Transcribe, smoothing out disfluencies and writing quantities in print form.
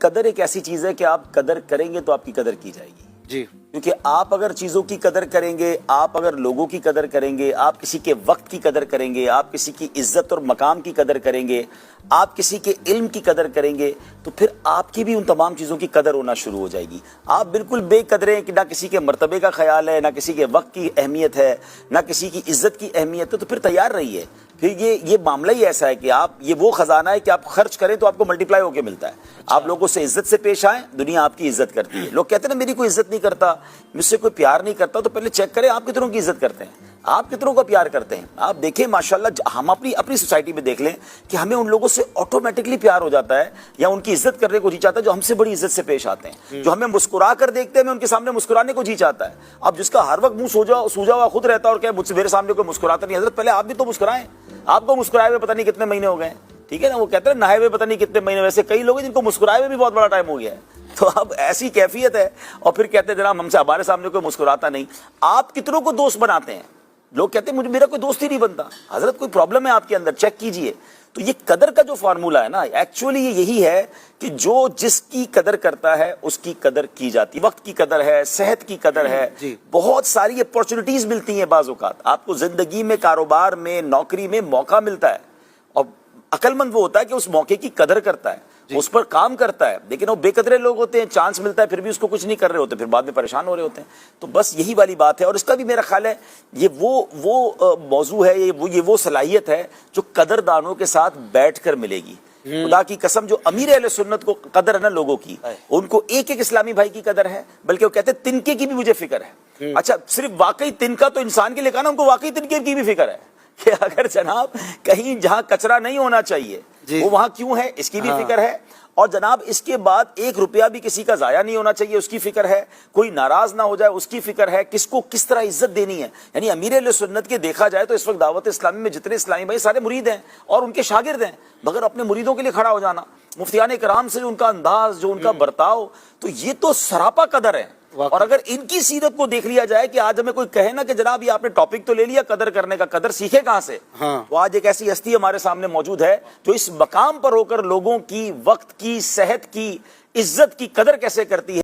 قدر ایک ایسی چیز ہے کہ آپ قدر کریں گے تو آپ کی قدر کی جائے گی جی، کیونکہ آپ اگر چیزوں کی قدر کریں گے، آپ اگر لوگوں کی قدر کریں گے، آپ کسی کے وقت کی قدر کریں گے، آپ کسی کی عزت اور مقام کی قدر کریں گے، آپ کسی کے علم کی قدر کریں گے، تو پھر آپ کی بھی ان تمام چیزوں کی قدر ہونا شروع ہو جائے گی۔ آپ بالکل بے قدریں کہ نہ کسی کے مرتبے کا خیال ہے، نہ کسی کے وقت کی اہمیت ہے، نہ کسی کی عزت کی اہمیت ہے، تو پھر تیار رہیے۔ پھر یہ معاملہ ہی ایسا ہے کہ آپ یہ وہ خزانہ ہے کہ آپ خرچ کریں تو آپ کو ملٹی پلائی ہو کے ملتا ہے۔ آپ لوگوں سے عزت سے پیش آئیں، دنیا آپ کی عزت کرتی ہے۔ لوگ کہتے ہیں نا میری کوئی عزت نہیں کرتا، مجھ سے کوئی پیار نہیں کرتا، تو پہلے چیک کریں آپ کتنوں کی عزت کرتے ہیں، آپ کتنوں کا پیار کرتے ہیں۔ آپ دیکھیں ماشاءاللہ ہم اپنی سوسائٹی میں دیکھ لیں کہ ہمیں ان لوگوں سے آٹومیٹکلی پیار ہو جاتا ہے یا ان کی عزت کرنے کو جی چاہتا ہے جو ہم سے بڑی عزت سے پیش آتے ہیں، جو ہمیں مسکرا کر دیکھتے ہیں، ہمیں ان کے سامنے مسکرانے کو جی چاہتا ہے۔ اب جس کا ہر وقت منہ سوجا ہوا خود رہتا ہے اور کہ مجھ سے میرے سامنے کوئی مسکراتا نہیں، حضرت پہلے آپ بھی تو مسکرائیں۔ آپ کو مسکرائے ہوئے پتہ نہیں کتنے مہینے ہو گئے ہیں، ٹھیک ہے نا، وہ کہتے ہیں نہائے ہوئے پتہ نہیں کتنے مہینے، ویسے کئی لوگ ہیں جن کو مسکرائے ہوئے بھی بہت بڑا ٹائم ہو گیا ہے۔ تو اب ایسی کیفیت ہے، اور پھر کہتے ہیں جناب ہم سے ہمارے سامنے کوئی مسکراتا نہیں۔ آپ کتنوں کو دوست بناتے ہیں؟ لوگ کہتے ہیں مجھے میرا کوئی دوست ہی نہیں بنتا۔ حضرت کوئی پرابلم ہے آپ کے اندر، چیک کیجئے۔ تو یہ قدر کا جو فارمولہ ہے نا، ایکچولی یہی ہے کہ جو جس کی قدر کرتا ہے اس کی قدر کی جاتی ہے۔ وقت کی قدر ہے، صحت کی قدر ہے، بہت ساری اپارچونیٹیز ملتی ہیں۔ بعض اوقات آپ کو زندگی میں، کاروبار میں، نوکری میں موقع ملتا ہے، اور عقل مند وہ ہوتا ہے کہ اس موقع کی قدر کرتا ہے، اس پر کام کرتا ہے۔ لیکن وہ بے قدرے لوگ ہوتے ہیں، چانس ملتا ہے پھر بھی اس کو کچھ نہیں کر رہے ہوتے، پھر بعد میں پریشان ہو رہے ہوتے ہیں۔ تو بس یہی والی بات ہے، اور اس کا بھی میرا خیال ہے یہ وہ موضوع ہے، یہ وہ صلاحیت ہے جو قدردانوں کے ساتھ بیٹھ کر ملے گی۔ خدا کی قسم جو امیر اہل سنت کو قدر ہے نا لوگوں کی، ان کو ایک ایک اسلامی بھائی کی قدر ہے، بلکہ وہ کہتے ہیں تنکے کی بھی مجھے فکر ہے۔ اچھا صرف واقعی تنکا تو انسان کے لیے کہا نا، ان کو واقعی تنکے کی بھی فکر ہے کہ اگر جناب کہیں جہاں کچرا نہیں ہونا چاہیے وہ وہاں کیوں ہے، اس کی بھی فکر ہے۔ اور جناب اس کے بعد 1 روپیہ بھی کسی کا ضائع نہیں ہونا چاہیے، اس کی فکر ہے۔ کوئی ناراض نہ ہو جائے، اس کی فکر ہے۔ کس کو کس طرح عزت دینی ہے۔ یعنی امیر اہل سنت کے دیکھا جائے تو اس وقت دعوت اسلامی میں جتنے اسلامی بھائی سارے مرید ہیں اور ان کے شاگرد ہیں، مگر اپنے مریدوں کے لیے کھڑا ہو جانا، مفتیان کرام سے ان کا انداز، جو ان کا برتاؤ، تو یہ تو سراپا قدر ہے۔ اور اگر ان کی سیرت کو دیکھ لیا جائے کہ آج ہمیں کوئی کہے نا کہ جناب یہ آپ نے ٹاپک تو لے لیا قدر کرنے کا، قدر سیکھے کہاں سے، تو آج ایک ایسی ہستی ہمارے سامنے موجود ہے جو اس مقام پر ہو کر لوگوں کی، وقت کی، صحت کی، عزت کی قدر کیسے کرتی ہے۔